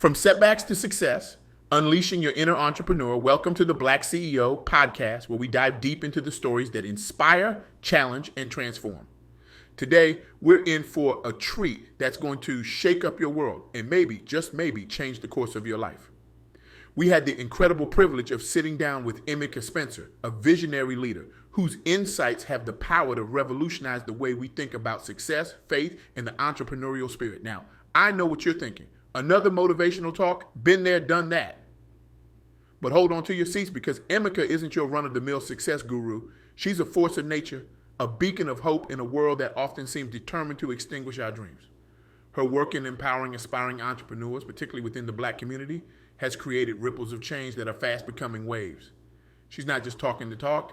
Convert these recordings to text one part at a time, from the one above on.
From setbacks to success, unleashing your inner entrepreneur, welcome to the BlackCEO Podcast, where we dive deep into the stories that inspire, challenge, and transform. Today, we're in for a treat that's going to shake up your world and maybe, just maybe, change the course of your life. We had the incredible privilege of sitting down with Emmica Spencer, a visionary leader whose insights have the power to revolutionize the way we think about success, faith, and the entrepreneurial spirit. Now, I know what you're thinking. Another motivational talk, been there, done that. But hold on to your seats, because Emmica isn't your run-of-the-mill success guru. She's a force of nature, a beacon of hope in a world that often seems determined to extinguish our dreams. Her work in empowering aspiring entrepreneurs, particularly within the Black community, has created ripples of change that are fast becoming waves. She's not just talking the talk,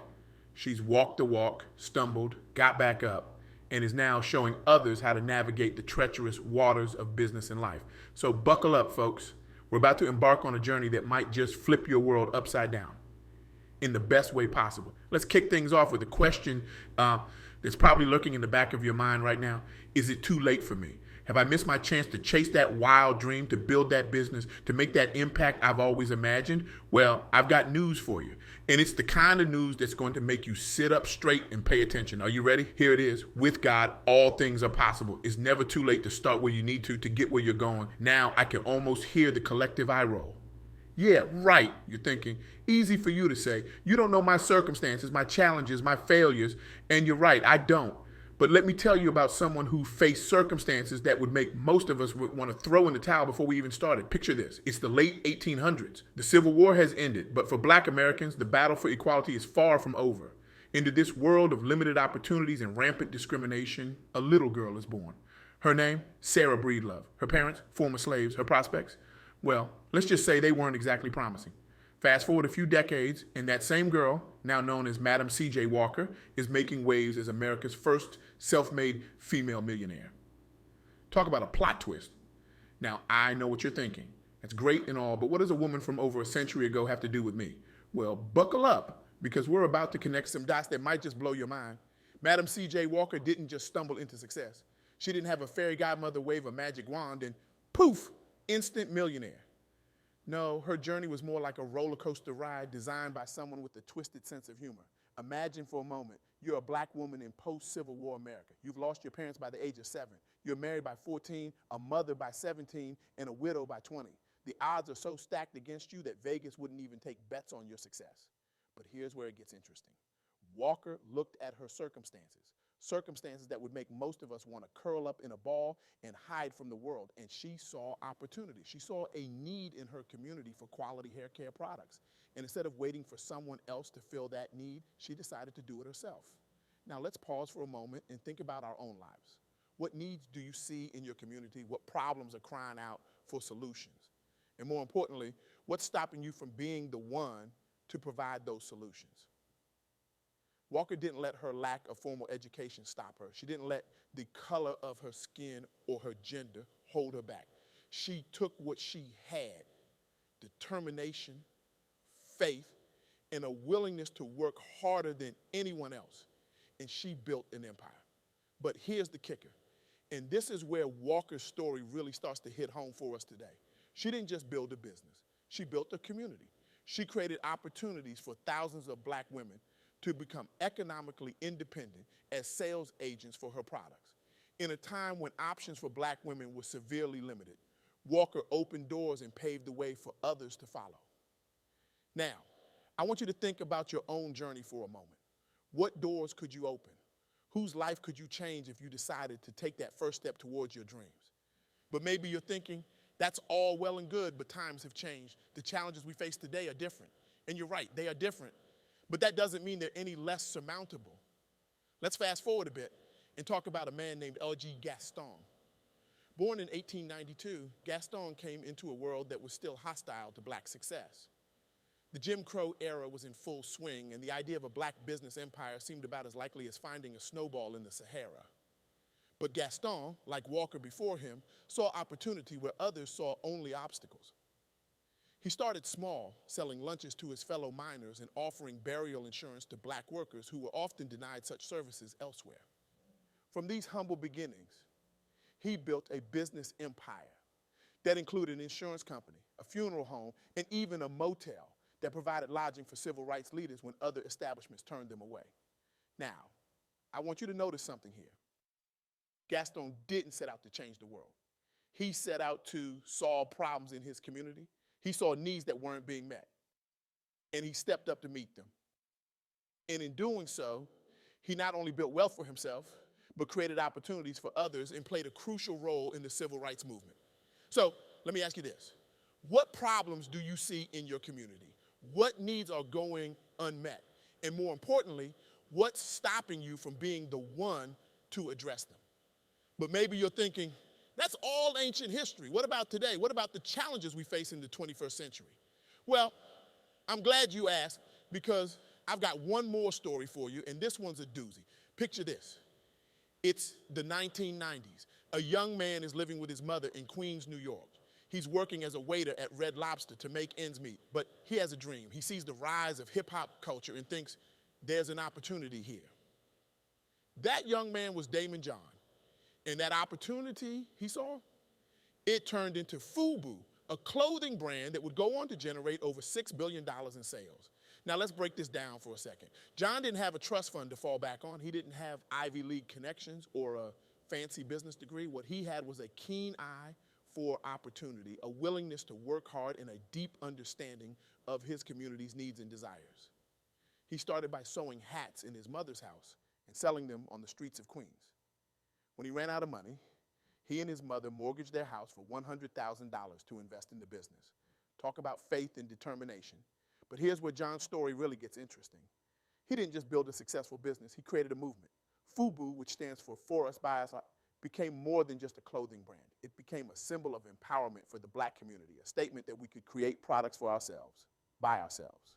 she's walked the walk, stumbled, got back up, and is now showing others how to navigate the treacherous waters of business and life. So buckle up, folks. We're about to embark on a journey that might just flip your world upside down in the best way possible. Let's kick things off with a question that's probably lurking in the back of your mind right now. Is it too late for me? Have I missed my chance to chase that wild dream, to build that business, to make that impact I've always imagined? Well, I've got news for you. And it's the kind of news that's going to make you sit up straight and pay attention. Are you ready? Here it is. With God, all things are possible. It's never too late to start where you need to get where you're going. Now I can almost hear the collective eye roll. Yeah, right, you're thinking. Easy for you to say. You don't know my circumstances, my challenges, my failures. And you're right, I don't. But let me tell you about someone who faced circumstances that would make most of us want to throw in the towel before we even started. Picture this. It's the late 1800s. The Civil War has ended, but for Black Americans, the battle for equality is far from over. Into this world of limited opportunities and rampant discrimination, a little girl is born. Her name, Sarah Breedlove. Her parents, former slaves. Her prospects? Well, let's just say they weren't exactly promising. Fast forward a few decades, and that same girl, now known as Madam C.J. Walker, is making waves as America's first self-made female millionaire. Talk about a plot twist. Now, I know what you're thinking. That's great and all, but what does a woman from over a century ago have to do with me? Well, buckle up, because we're about to connect some dots that might just blow your mind. Madam C.J. Walker didn't just stumble into success. She didn't have a fairy godmother wave a magic wand and poof, instant millionaire. No, her journey was more like a roller coaster ride designed by someone with a twisted sense of humor. Imagine for a moment, you're a Black woman in post-Civil War America. You've lost your parents by the age of 7. You're married by 14, a mother by 17, and a widow by 20. The odds are so stacked against you that Vegas wouldn't even take bets on your success. But here's where it gets interesting. Walker looked at her circumstances that would make most of us want to curl up in a ball and hide from the world. And she saw opportunity. She saw a need in her community for quality hair care products. And instead of waiting for someone else to fill that need, she decided to do it herself. Now let's pause for a moment and think about our own lives. What needs do you see in your community? What problems are crying out for solutions? And more importantly, what's stopping you from being the one to provide those solutions? Walker didn't let her lack of formal education stop her. She didn't let the color of her skin or her gender hold her back. She took what she had, determination, faith, and a willingness to work harder than anyone else, and she built an empire. But here's the kicker, and this is where Walker's story really starts to hit home for us today. She didn't just build a business. She built a community. She created opportunities for thousands of Black women to become economically independent as sales agents for her products. In a time when options for Black women were severely limited, Walker opened doors and paved the way for others to follow. Now, I want you to think about your own journey for a moment. What doors could you open? Whose life could you change if you decided to take that first step towards your dreams? But maybe you're thinking, that's all well and good, but times have changed. The challenges we face today are different. And you're right, they are different. But that doesn't mean they're any less surmountable. Let's fast forward a bit and talk about a man named L.G. Gaston. Born in 1892, Gaston came into a world that was still hostile to Black success. The Jim Crow era was in full swing, and the idea of a Black business empire seemed about as likely as finding a snowball in the Sahara. But Gaston, like Walker before him, saw opportunity where others saw only obstacles. He started small, selling lunches to his fellow miners and offering burial insurance to Black workers who were often denied such services elsewhere. From these humble beginnings, he built a business empire That included an insurance company, a funeral home, and even a motel that provided lodging for civil rights leaders when other establishments turned them away. Now, I want you to notice something here. Gaston didn't set out to change the world. He set out to solve problems in his community. He saw needs that weren't being met, and he stepped up to meet them. And in doing so, he not only built wealth for himself, but created opportunities for others and played a crucial role in the civil rights movement. So let me ask you this. What problems do you see in your community? What needs are going unmet? And more importantly, what's stopping you from being the one to address them? But maybe you're thinking, that's all ancient history. What about today? What about the challenges we face in the 21st century? Well, I'm glad you asked, because I've got one more story for you, and this one's a doozy. Picture this. It's the 1990s. A young man is living with his mother in Queens, New York. He's working as a waiter at Red Lobster to make ends meet, but he has a dream. He sees the rise of hip-hop culture and thinks there's an opportunity here. That young man was Daymond John, and that opportunity he saw, it turned into FUBU, a clothing brand that would go on to generate over $6 billion in sales. Now let's break this down for a second. John didn't have a trust fund to fall back on. He didn't have Ivy League connections or a fancy business degree. What he had was a keen eye for opportunity, a willingness to work hard, and a deep understanding of his community's needs and desires. He started by sewing hats in his mother's house and selling them on the streets of Queens. When he ran out of money, he and his mother mortgaged their house for $100,000 to invest in the business. Talk about faith and determination. But here's where John's story really gets interesting. He didn't just build a successful business, he created a movement. FUBU, which stands for Us, By Us, became more than just a clothing brand. It became a symbol of empowerment for the black community, a statement that we could create products for ourselves, by ourselves.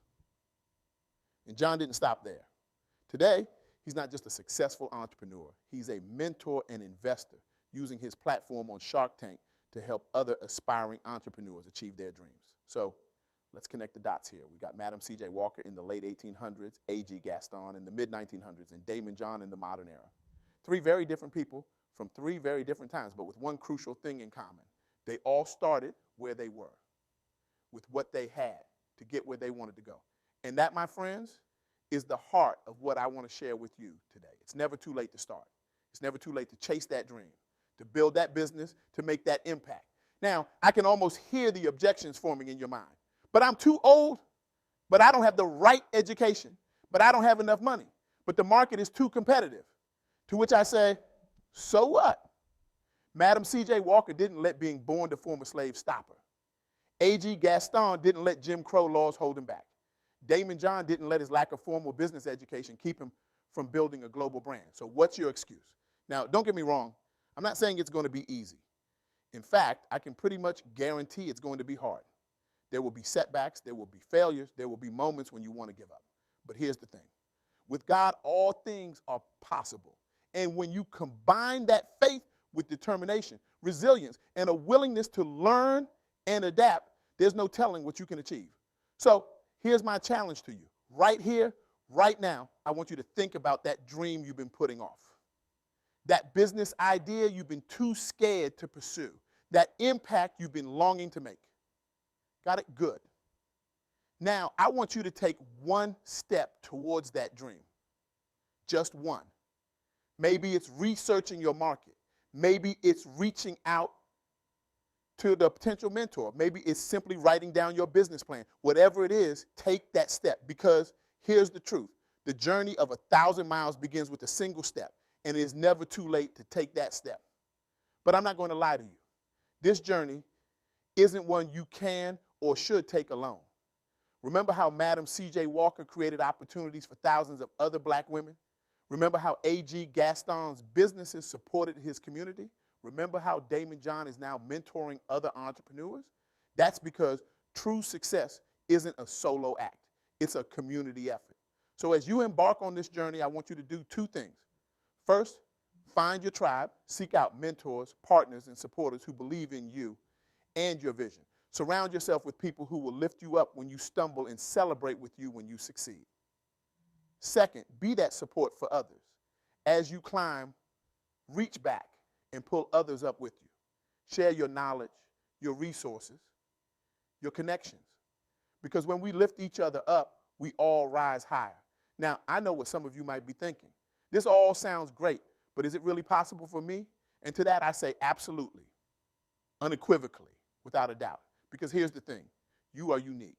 And John didn't stop there. Today, he's not just a successful entrepreneur, he's a mentor and investor, using his platform on Shark Tank to help other aspiring entrepreneurs achieve their dreams. So let's connect the dots here. We got Madam C.J. Walker in the late 1800s, A.G. Gaston in the mid-1900s, and Daymond John in the modern era. Three very different people from three very different times, but with one crucial thing in common. They all started where they were, with what they had to get where they wanted to go. And that, my friends, is the heart of what I want to share with you today. It's never too late to start. It's never too late to chase that dream, to build that business, to make that impact. Now, I can almost hear the objections forming in your mind. But I'm too old, but I don't have the right education, but I don't have enough money, but the market is too competitive. To which I say, so what? Madam C.J. Walker didn't let being born to former slave stop her. A.G. Gaston didn't let Jim Crow laws hold him back. Daymond John didn't let his lack of formal business education keep him from building a global brand. So what's your excuse? Now, don't get me wrong. I'm not saying it's going to be easy. In fact, I can pretty much guarantee it's going to be hard. There will be setbacks, there will be failures, there will be moments when you want to give up. But here's the thing. With God, all things are possible. And when you combine that faith with determination, resilience, and a willingness to learn and adapt, there's no telling what you can achieve. So here's my challenge to you. Right here, right now, I want you to think about that dream you've been putting off. That business idea you've been too scared to pursue. That impact you've been longing to make. Got it? Good. Now, I want you to take one step towards that dream. Just one. Maybe it's researching your market. Maybe it's reaching out to the potential mentor. Maybe it's simply writing down your business plan. Whatever it is, take that step, because here's the truth. The journey of 1,000 miles begins with a single step, and it is never too late to take that step. But I'm not going to lie to you. This journey isn't one you can or should take alone. Remember how Madam C.J. Walker created opportunities for thousands of other black women? Remember how A.G. Gaston's businesses supported his community? Remember how Daymond John is now mentoring other entrepreneurs? That's because true success isn't a solo act. It's a community effort. So as you embark on this journey, I want you to do two things. First, find your tribe, seek out mentors, partners, and supporters who believe in you and your vision. Surround yourself with people who will lift you up when you stumble and celebrate with you when you succeed. Second, be that support for others. As you climb, reach back and pull others up with you. Share your knowledge, your resources, your connections. Because when we lift each other up, we all rise higher. Now, I know what some of you might be thinking. This all sounds great, but is it really possible for me? And to that I say absolutely, unequivocally, without a doubt. Because here's the thing, you are unique.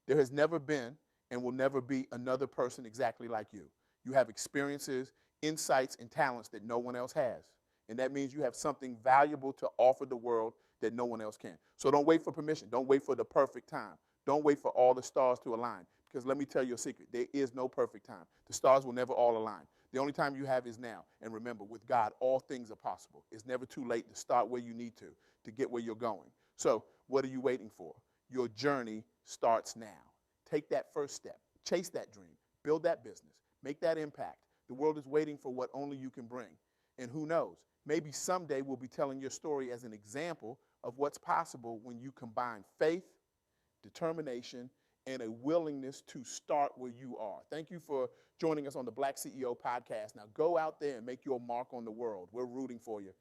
There has never been and will never be another person exactly like you. You have experiences, insights, and talents that no one else has. And that means you have something valuable to offer the world that no one else can. So don't wait for permission. Don't wait for the perfect time. Don't wait for all the stars to align. Because let me tell you a secret. There is no perfect time. The stars will never all align. The only time you have is now. And remember, with God, all things are possible. It's never too late to start where you need to get where you're going. So what are you waiting for? Your journey starts now. Take that first step. Chase that dream. Build that business. Make that impact. The world is waiting for what only you can bring. And who knows? Maybe someday we'll be telling your story as an example of what's possible when you combine faith, determination, and a willingness to start where you are. Thank you for joining us on the Black CEO Podcast. Now go out there and make your mark on the world. We're rooting for you.